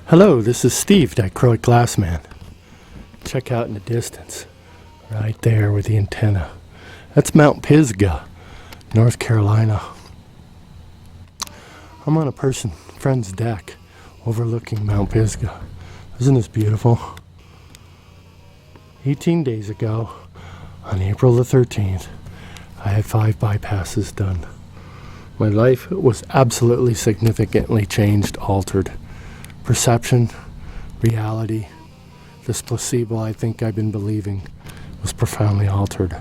Hello, this is Steve, Dichroic Glassman. Check out in the distance, right there with the antenna. That's Mount Pisgah, North Carolina. I'm on a friend's deck overlooking Mount Pisgah. Isn't this beautiful? 18 days ago, on April the 13th, I had 5 bypasses done. My life was absolutely significantly changed, altered. Perception, reality, this placebo I think I've been believing was profoundly altered.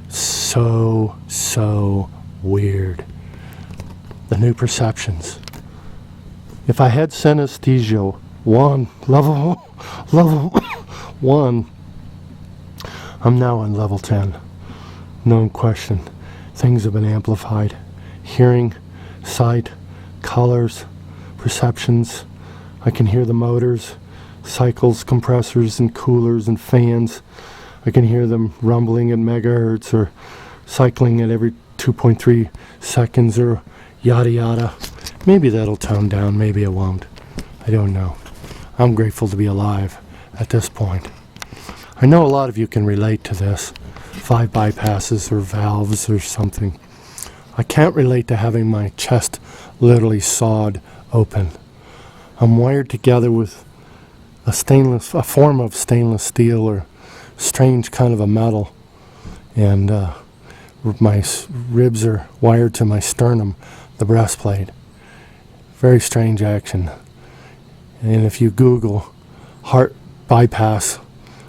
So weird. The new perceptions. If I had synesthesia level 1, I'm now on level 10. No question. Things have been amplified. Hearing, sight, colors, perceptions. I can hear the motors, cycles, compressors, and coolers, and fans. I can hear them rumbling at megahertz or cycling at every 2.3 seconds or yada yada. Maybe that'll tone down, maybe it won't. I don't know. I'm grateful to be alive at this point. I know a lot of you can relate to this. 5 bypasses or valves or something. I can't relate to having my chest literally sawed open. I'm wired together with a form of stainless steel or strange kind of a metal, and my ribs are wired to my sternum, the breastplate. Very strange action. And if you Google heart bypass,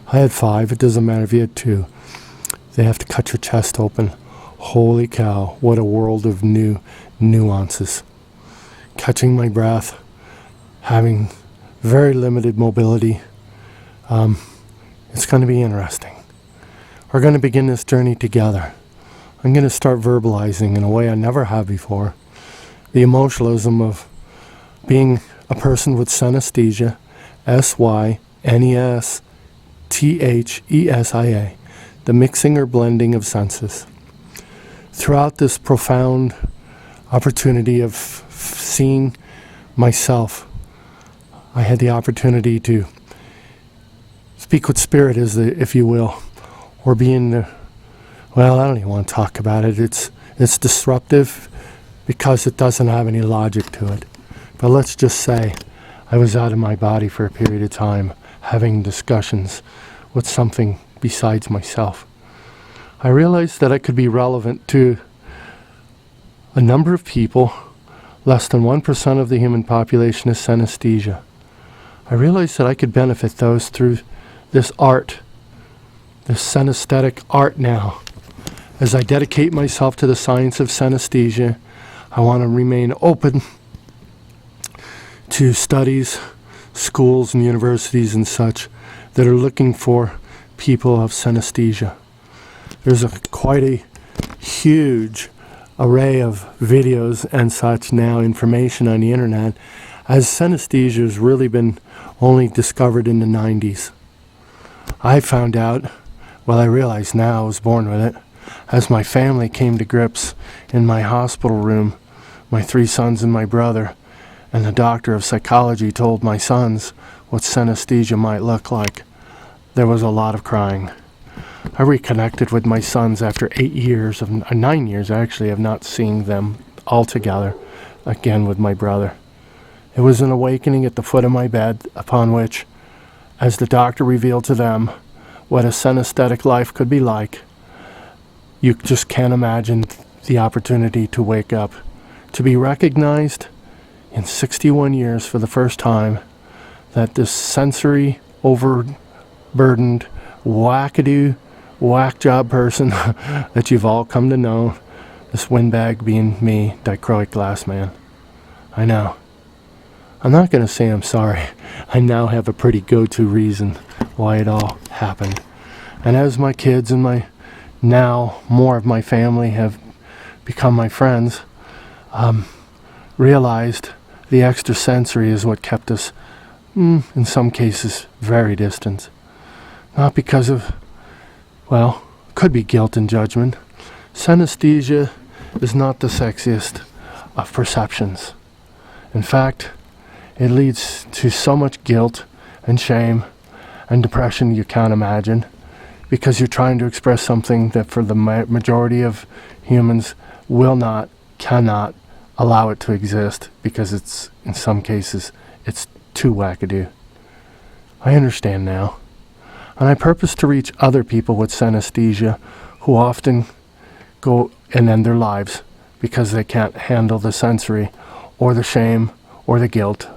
I had 5. It doesn't matter if you had 2. They have to cut your chest open. Holy cow, what a world of new nuances. Catching my breath, having very limited mobility. It's going to be interesting. We're going to begin this journey together. I'm going to start verbalizing in a way I never have before. The emotionalism of being a person with synesthesia, SYNESTHESIA, the mixing or blending of senses. Throughout this profound opportunity of seeing myself, I had the opportunity to speak with spirit, if you will, or be in the, well, I don't even want to talk about it. It's disruptive because it doesn't have any logic to it. But let's just say I was out of my body for a period of time, having discussions with something besides myself. I realized that I could be relevant to a number of people. Less than 1% of the human population is synesthesia. I realized that I could benefit those through this art, this synesthetic art now. As I dedicate myself to the science of synesthesia, I want to remain open to studies, schools and universities and such that are looking for people of synesthesia. There's quite a huge array of videos and such now, information on the internet, as synesthesia has really been only discovered in the 90s. I found out, well, I realize now I was born with it, as my family came to grips in my hospital room, my 3 sons and my brother, and the doctor of psychology told my sons what synesthesia might look like. There was a lot of crying. I reconnected with my sons after 9 years actually, of not seeing them all together again with my brother. It was an awakening at the foot of my bed, upon which, as the doctor revealed to them what a synesthetic life could be like, you just can't imagine the opportunity to wake up, to be recognized in 61 years for the first time that this sensory overburdened wackadoo whack job person that you've all come to know, this windbag being me, Dichroic Glassman. I know. I'm not going to say I'm sorry. I now have a pretty go-to reason why it all happened. And as my kids and now more of my family have become my friends, realized the extrasensory is what kept us, in some cases, very distant. Not because of, well, could be guilt and judgment. Synesthesia is not the sexiest of perceptions. In fact, It leads to so much guilt and shame and depression you can't imagine, because you're trying to express something that for the majority of humans cannot allow it to exist, because it's, in some cases, it's too wackadoo. I understand now. And I purpose to reach other people with synesthesia who often go and end their lives because they can't handle the sensory or the shame or the guilt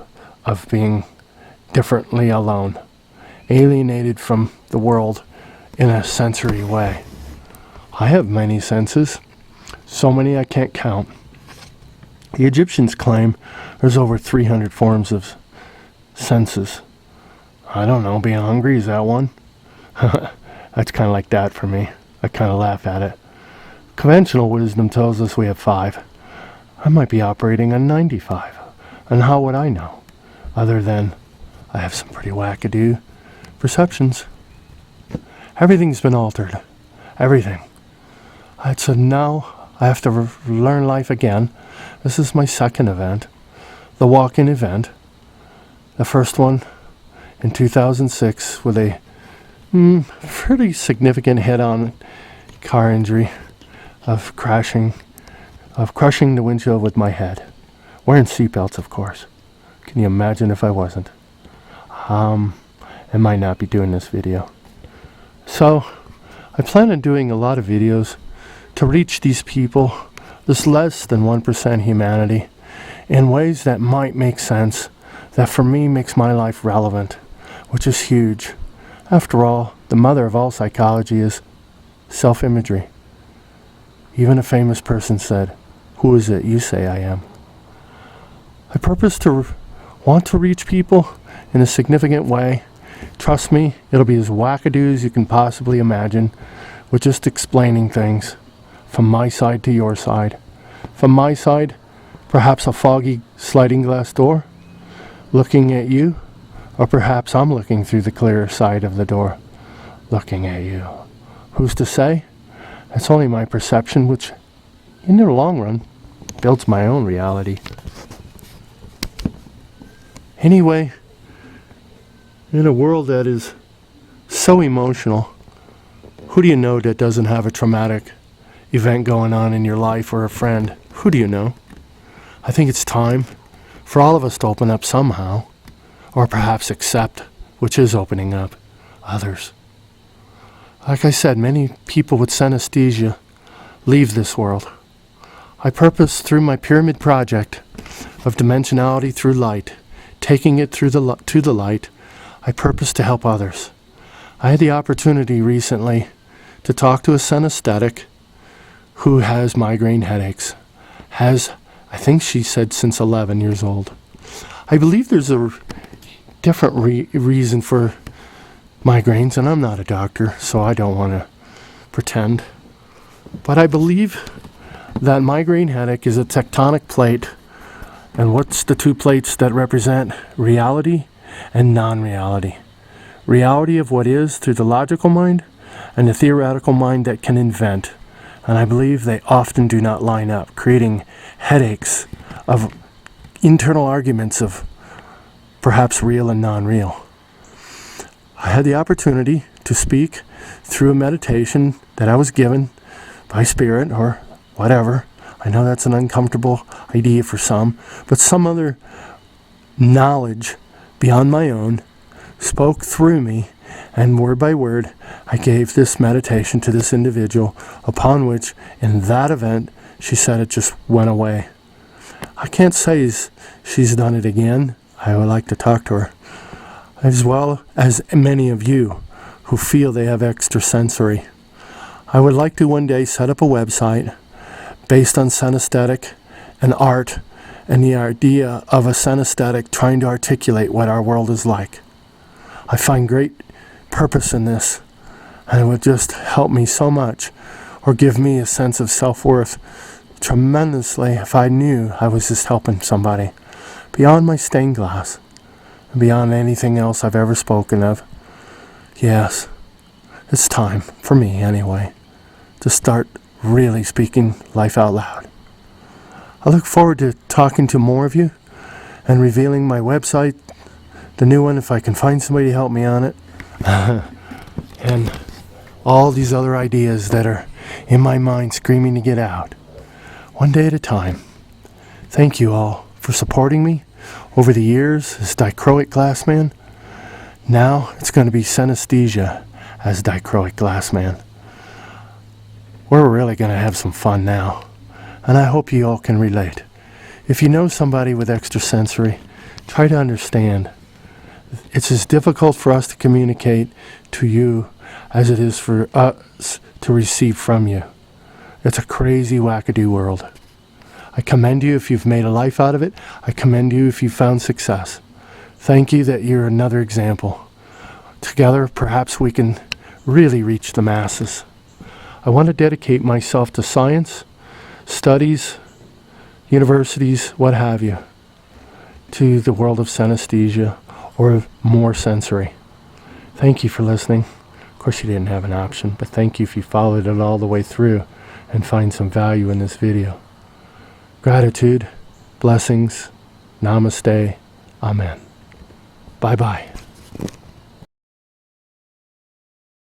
of being differently alone, alienated from the world in a sensory way. I have many senses, so many I can't count. The Egyptians claim there's over 300 forms of senses. I don't know, being hungry, is that one? That's kind of like that for me. I kind of laugh at it. Conventional wisdom tells us we have 5. I might be operating on 95. And how would I know? Other than I have some pretty wackadoo perceptions. Everything's been altered. Everything. So now I have to learn life again. This is my second event. The walk-in event. The first one in 2006 with a pretty significant head-on car injury of crushing the windshield with my head. Wearing seatbelts, of course. Can you imagine if I wasn't? I might not be doing this video. So, I plan on doing a lot of videos to reach these people, this less than 1% humanity, in ways that might make sense, that for me makes my life relevant, which is huge. After all, the mother of all psychology is self-imagery. Even a famous person said, "Who is it you say I am?" I purpose to want to reach people in a significant way. Trust me, it'll be as wackadoo as you can possibly imagine, with just explaining things from my side to your side. From my side, perhaps a foggy sliding glass door looking at you, or perhaps I'm looking through the clear side of the door looking at you. Who's to say? It's only my perception, which in the long run builds my own reality. Anyway, in a world that is so emotional, who do you know that doesn't have a traumatic event going on in your life, or a friend? Who do you know? I think it's time for all of us to open up somehow, or perhaps accept, which is opening up, others. Like I said, many people with synesthesia leave this world. I purpose through my pyramid project of dimensionality through light, taking it through to the light, I purpose to help others. I had the opportunity recently to talk to a synesthetic who has migraine headaches. I think she said since 11 years old. I believe there's a different reason for migraines, and I'm not a doctor, so I don't want to pretend. But I believe that migraine headache is a tectonic plate. And what's the 2 plates that represent reality and non-reality? Reality of what is through the logical mind, and the theoretical mind that can invent. And I believe they often do not line up, creating headaches of internal arguments of perhaps real and non-real. I had the opportunity to speak through a meditation that I was given by spirit or whatever. I know that's an uncomfortable idea for some, but some other knowledge beyond my own spoke through me, and word by word I gave this meditation to this individual, upon which in that event she said it just went away. I can't say she's done it again. I would like to talk to her, as well as many of you who feel they have extrasensory. I would like to one day set up a website based on synesthetic and art, and the idea of a synesthetic trying to articulate what our world is like. I find great purpose in this, and it would just help me so much, or give me a sense of self-worth tremendously if I knew I was just helping somebody beyond my stained glass and beyond anything else I've ever spoken of. Yes, it's time, for me anyway, to start really speaking life out loud. I look forward to talking to more of you and revealing my website, the new one, if I can find somebody to help me on it, and all these other ideas that are in my mind screaming to get out, one day at a time. Thank you all for supporting me over the years as Dichroic Glassman. Now it's going to be synesthesia as Dichroic Glassman. We're really going to have some fun now, and I hope you all can relate. If you know somebody with extrasensory, try to understand. It's as difficult for us to communicate to you as it is for us to receive from you. It's a crazy wackadoo world. I commend you if you've made a life out of it. I commend you if you've found success. Thank you that you're another example. Together, perhaps we can really reach the masses. I want to dedicate myself to science, studies, universities, what have you, to the world of synesthesia or more sensory. Thank you for listening. Of course, you didn't have an option, but thank you if you followed it all the way through and find some value in this video. Gratitude, blessings, namaste, amen. Bye-bye.